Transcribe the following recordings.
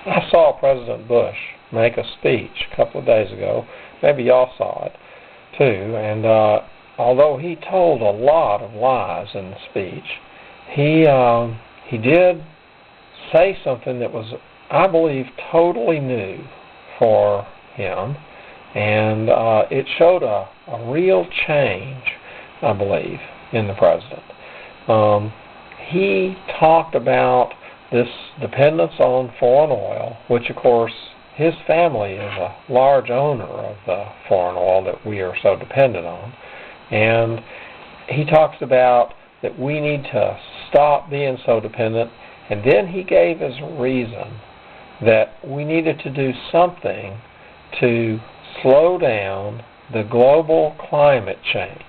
I saw President Bush make a speech a couple of days ago. Maybe y'all saw it too. And although he told a lot of lies in the speech, he did say something that was, I believe, totally new for him, and it showed a real change, I believe, in the president. He talked about this dependence on foreign oil, which of course his family is a large owner of the foreign oil that we are so dependent on. And he talks about that we need to stop being so dependent, and then he gave as a reason that we needed to do something to slow down the global climate change.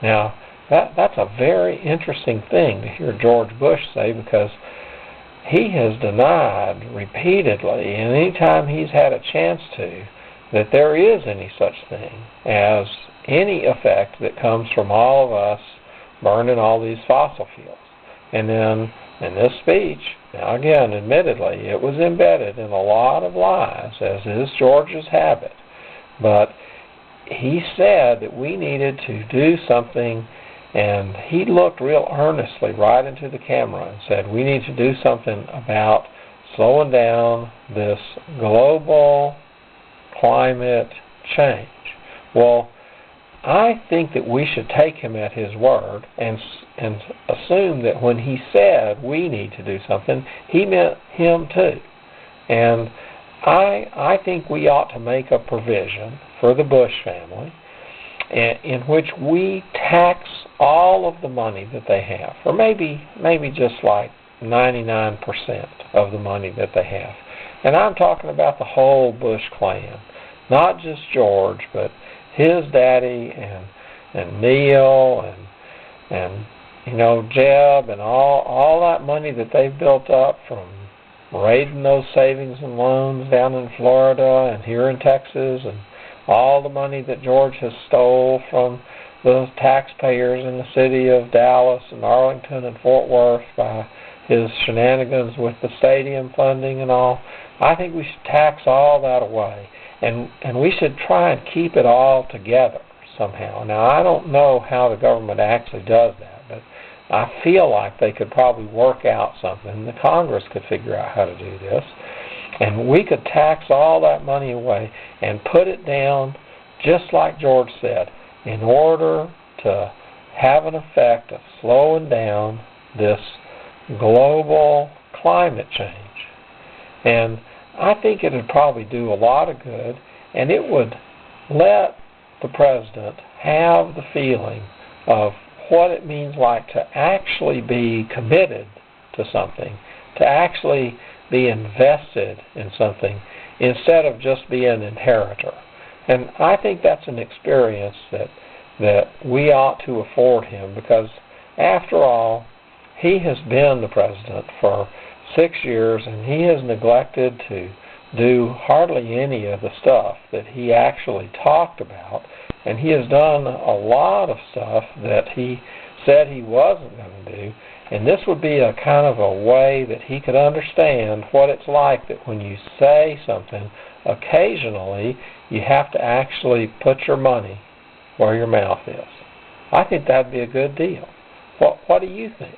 Now, that's a very interesting thing to hear George Bush say, because he has denied repeatedly, and any time he's had a chance to, that there is any such thing as any effect that comes from all of us burning all these fossil fuels. And then in this speech, now again, admittedly, it was embedded in a lot of lies, as is George's habit, but he said that we needed to do something, and he looked real earnestly right into the camera and said, we need to do something about slowing down this global climate change. Well, I think that we should take him at his word and assume that when he said we need to do something, he meant him too. And I think we ought to make a provision for the Bush family in which we tax all of the money that they have, or maybe just like 99% of the money that they have. And I'm talking about the whole Bush clan, not just George, but his daddy and Neil and you know, Jeb, and all that money that they've built up from raiding those savings and loans down in Florida and here in Texas, and all the money that George has stole from the taxpayers in the city of Dallas and Arlington and Fort Worth by his shenanigans with the stadium funding and all. I think we should tax all that away, and we should try and keep it all together somehow. Now, I don't know how the government actually does that, but I feel like they could probably work out something. The Congress could figure out how to do this, and we could tax all that money away and put it down, just like George said, in order to have an effect of slowing down this global climate change. And I think it would probably do a lot of good, and it would let the president have the feeling of what it means like to actually be committed to something, to actually be invested in something, instead of just being an inheritor. And I think that's an experience that we ought to afford him, because after all, he has been the president for 6 years, and he has neglected to do hardly any of the stuff that he actually talked about, and he has done a lot of stuff that he said he wasn't going to do. And this would be a kind of a way that he could understand what it's like that when you say something, occasionally you have to actually put your money where your mouth is. I think that'd be a good deal. What do you think?